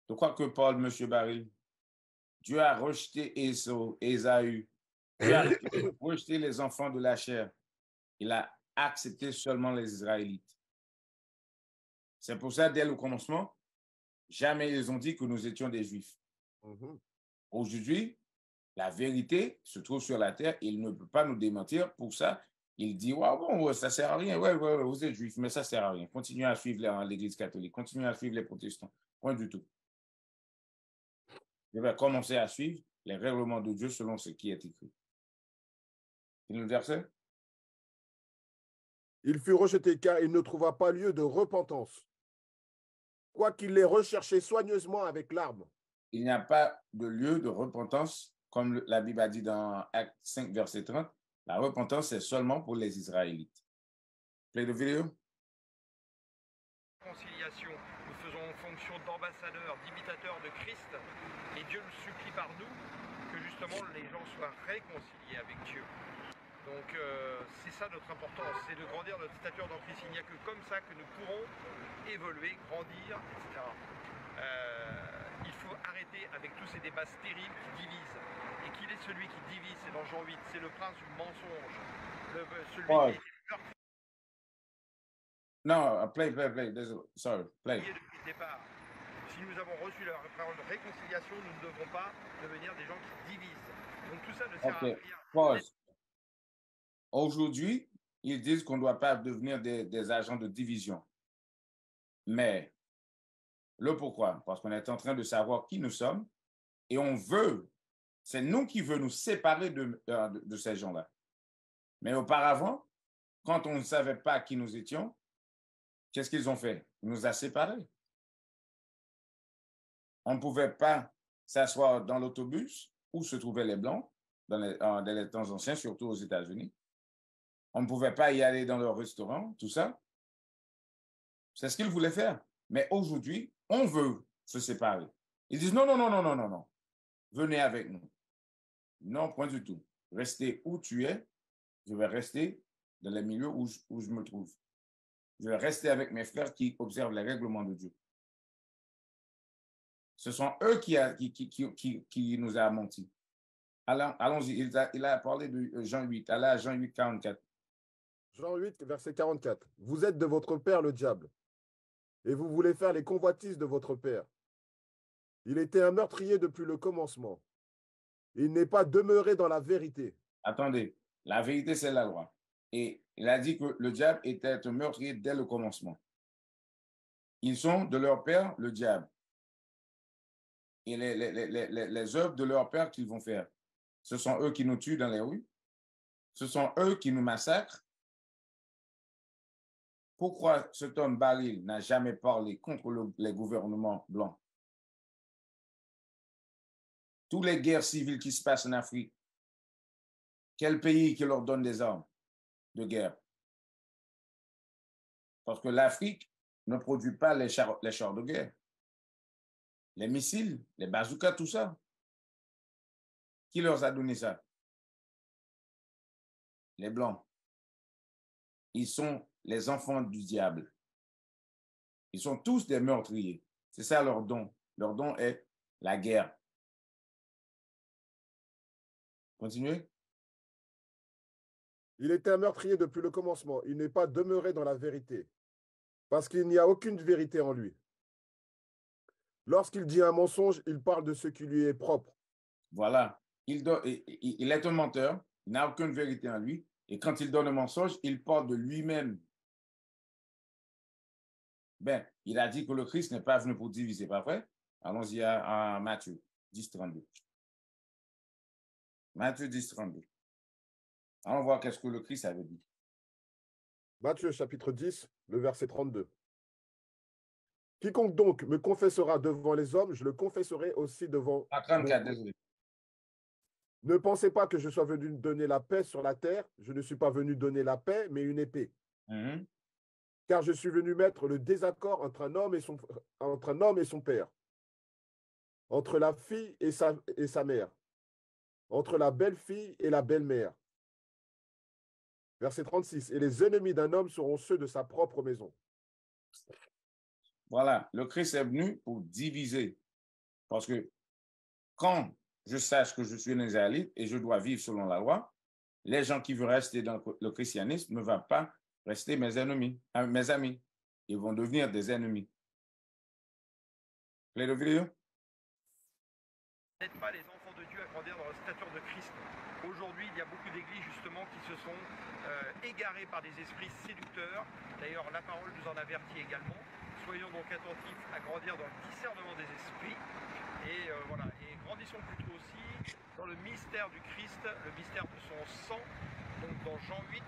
De quoi que parle M. Baril? Dieu a rejeté Ésaü. Dieu a rejeté les enfants de la chair. Il a accepté seulement les Israélites. C'est pour ça, dès le commencement, jamais ils ont dit que nous étions des Juifs. Aujourd'hui, la vérité se trouve sur la terre. Il ne peut pas nous démentir. Pour ça, il dit, ouais, bon, ça ne sert à rien. Ouais, vous êtes Juifs, mais ça ne sert à rien. Continuez à suivre l'Église catholique. Continuez à suivre les protestants. Point du tout. Je vais commencer à suivre les règlements de Dieu selon ce qui est écrit. C'est le verset? Il fut rejeté car il ne trouva pas lieu de repentance, quoiqu'il l'ait recherché soigneusement avec larmes. Il n'y a pas de lieu de repentance, comme la Bible a dit dans Acte 5, verset 30. La repentance, c'est seulement pour les Israélites. Play the vidéo. Réconciliation, nous faisons fonction d'ambassadeurs, d'imitateurs de Christ, et Dieu nous supplie par nous que justement les gens soient réconciliés avec Dieu. Donc c'est ça notre importance, c'est de grandir notre stature dans Christ. Il n'y a que comme ça que nous pourrons évoluer, grandir, etc. Il faut arrêter avec tous ces débats stériles qui divisent. Et qu'il est celui qui divise, c'est dans Jean 8, c'est le prince du mensonge. Celui qui est meurtrier. Non, play. Sorry, play. Depuis le départ. Si nous avons reçu la parole de réconciliation, nous ne devons pas devenir des gens qui divisent. Donc tout ça ne sert à rien. Pause. Aujourd'hui, ils disent qu'on ne doit pas devenir des agents de division. Mais le pourquoi? Parce qu'on est en train de savoir qui nous sommes et on veut, c'est nous qui veut nous séparer de ces gens-là. Mais auparavant, quand on ne savait pas qui nous étions, qu'est-ce qu'ils ont fait? Ils nous ont séparés. On ne pouvait pas s'asseoir dans l'autobus où se trouvaient les Blancs, dans les temps anciens, surtout aux États-Unis. On ne pouvait pas y aller dans leur restaurant, tout ça. C'est ce qu'ils voulaient faire. Mais aujourd'hui, on veut se séparer. Ils disent non. Venez avec nous. Non, point du tout. Restez où tu es. Je vais rester dans les milieux où je me trouve. Je vais rester avec mes frères qui observent les règlements de Dieu. Ce sont eux qui nous a menti. Allons-y. Il a parlé de Jean 8. Allez à Jean 8, 44. Jean 8, verset 44. Vous êtes de votre père le diable, et vous voulez faire les convoitises de votre père. Il était un meurtrier depuis le commencement. Il n'est pas demeuré dans la vérité. Attendez, la vérité, c'est la loi. Et il a dit que le diable était un meurtrier dès le commencement. Ils sont de leur père, le diable. Et les œuvres de leur père qu'ils vont faire, ce sont eux qui nous tuent dans les rues. Ce sont eux qui nous massacrent. Pourquoi cet homme Baril n'a jamais parlé contre les gouvernements blancs? Toutes les guerres civiles qui se passent en Afrique, quel pays qui leur donne des armes de guerre? Parce que l'Afrique ne produit pas les chars de guerre, les missiles, les bazookas, tout ça. Qui leur a donné ça? Les Blancs. Ils sont les enfants du diable. Ils sont tous des meurtriers. C'est ça leur don. Leur don est la guerre. Continuez. Il était un meurtrier depuis le commencement. Il n'est pas demeuré dans la vérité, parce qu'il n'y a aucune vérité en lui. Lorsqu'il dit un mensonge, il parle de ce qui lui est propre. Voilà. Il est un menteur. Il n'a aucune vérité en lui. Et quand il donne un mensonge, il parle de lui-même. Ben, il a dit que le Christ n'est pas venu pour diviser, pas vrai? Allons-y à Matthieu 10, 32. Matthieu 10, 32. Allons voir qu'est-ce que le Christ avait dit. Matthieu chapitre 10, le verset 32. Quiconque donc me confessera devant les hommes, je le confesserai aussi devant... 34, désolé. Ne pensez pas que je sois venu donner la paix sur la terre. Je ne suis pas venu donner la paix, mais une épée. Car je suis venu mettre le désaccord entre un homme et son père, entre la fille et sa mère, entre la belle-fille et la belle-mère. Verset 36. Et les ennemis d'un homme seront ceux de sa propre maison. Voilà, le Christ est venu pour diviser. Parce que quand je sache que je suis un Israélite et je dois vivre selon la loi, les gens qui veulent rester dans le christianisme ne vont pas rester mes ennemis, mes amis. Ils vont devenir des ennemis. Play the video. N'êtes pas les enfants de Dieu à grandir dans la stature de Christ. Aujourd'hui, il y a beaucoup d'églises justement qui se sont égarées par des esprits séducteurs. D'ailleurs, la parole nous en avertit également. Soyons donc attentifs à grandir dans le discernement des esprits. Et voilà, et grandissons plutôt aussi dans le mystère du Christ, le mystère de son sang. Donc dans Jean 8,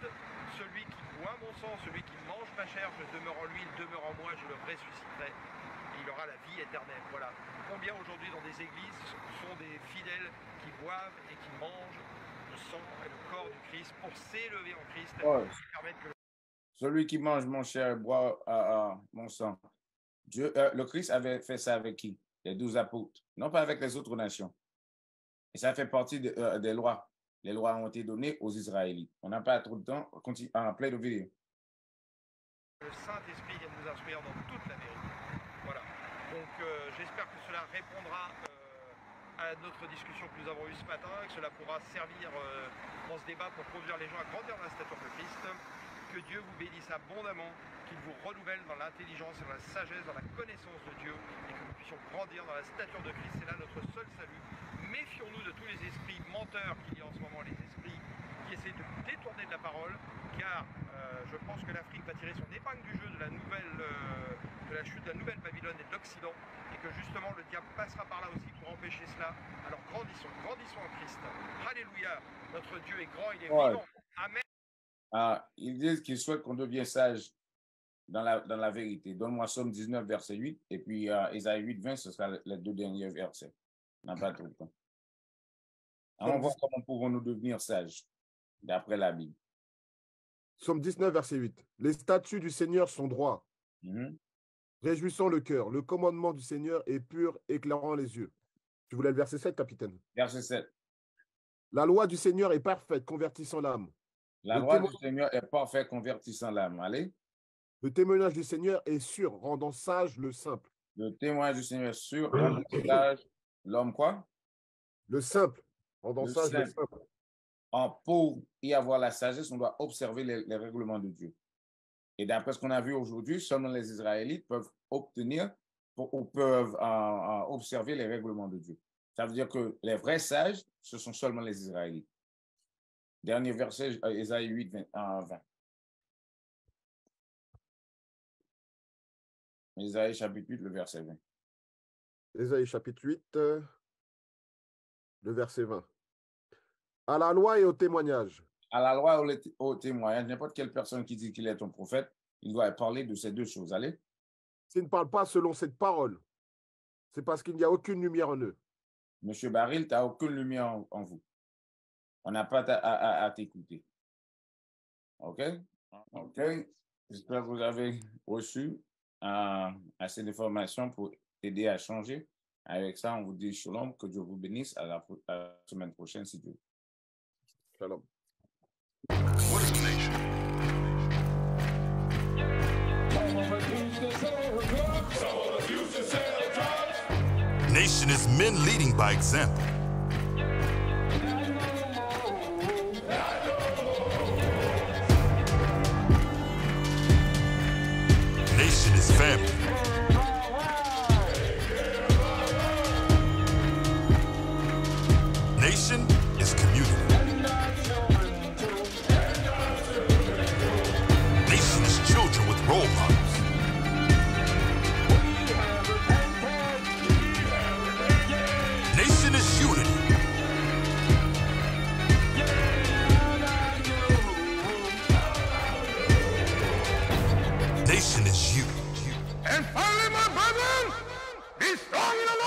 celui qui boit mon sang, celui qui mange ma chair, je demeure en lui, il demeure en moi, je le ressusciterai. Et il aura la vie éternelle. Voilà. Combien aujourd'hui dans des églises sont des fidèles qui boivent et qui mangent le sang et le corps du Christ pour s'élever en Christ, et permettre que celui qui mange mon chair et boit mon sang. Le Christ avait fait ça avec qui? Les 12 apôtres, non pas avec les autres nations. Et ça fait partie des lois. Les lois ont été données aux Israélites. On n'a pas trop de temps. Continue en play de vidéo. le Saint-Esprit vienne nous instruire dans toute la vérité. Voilà. Donc j'espère que cela répondra à notre discussion que nous avons eue ce matin, et que cela pourra servir dans ce débat pour conduire les gens à grandir dans la stature de Christ. Que Dieu vous bénisse abondamment, qu'il vous renouvelle dans l'intelligence et dans la sagesse, dans la connaissance de Dieu, et que nous puissions grandir dans la stature de Christ. C'est là notre seul salut. Méfions-nous de tous les esprits menteurs qu'il y a en ce moment, les esprits qui essaient de détourner de la parole, car je pense que l'Afrique va tirer son épingle du jeu de la chute de la nouvelle Babylone et de l'Occident, et que justement le diable passera par là aussi pour empêcher cela. Alors grandissons en Christ. Alléluia, notre Dieu est grand, il est vivant. Amen. Ils disent qu'ils souhaitent qu'on devienne sage dans la vérité. Donne-moi Somme 19, verset 8, et puis Isaïe 8, 20, ce sera les deux derniers versets. On n'a pas tout le temps. Alors, on voit comment pouvons-nous devenir sages, d'après la Bible. Somme 19, verset 8. Les statuts du Seigneur sont droits, réjouissant le cœur. Le commandement du Seigneur est pur, éclairant les yeux. Tu voulais le verset 7, capitaine? Verset 7. La loi du Seigneur est parfaite, convertissant l'âme. La loi du Seigneur est parfaite, convertissant l'âme. Allez. Le témoignage du Seigneur est sûr, rendant sage le simple. Le témoignage du Seigneur est sûr, rendant sage l'homme quoi? Le simple, rendant sage le simple. Pour y avoir la sagesse, on doit observer les règlements de Dieu. Et d'après ce qu'on a vu aujourd'hui, seulement les Israélites peuvent obtenir ou peuvent observer les règlements de Dieu. Ça veut dire que les vrais sages, ce sont seulement les Israélites. Dernier verset, Isaïe 8, 20. Isaïe chapitre 8, le verset 20. Isaïe chapitre 8, le verset 20. À la loi et au témoignage. À la loi et au témoignage, n'importe quelle personne qui dit qu'il est ton prophète, il doit parler de ces deux choses. Allez. S'il ne parle pas selon cette parole, c'est parce qu'il n'y a aucune lumière en eux. Monsieur Baril, tu n'as aucune lumière en vous. On n'a pas à t'écouter. OK? OK. J'espère que vous avez reçu assez d'informations pour aider à changer. Avec ça, on vous dit shalom, que Dieu vous bénisse. À la semaine prochaine, si Dieu veut. Shalom. What is a nation? Nation is men leading by example. Nation is family. Nation is community. Nation is children with role models. Nation is unity. Nation is you. And finally, my brethren, be strong in the Lord.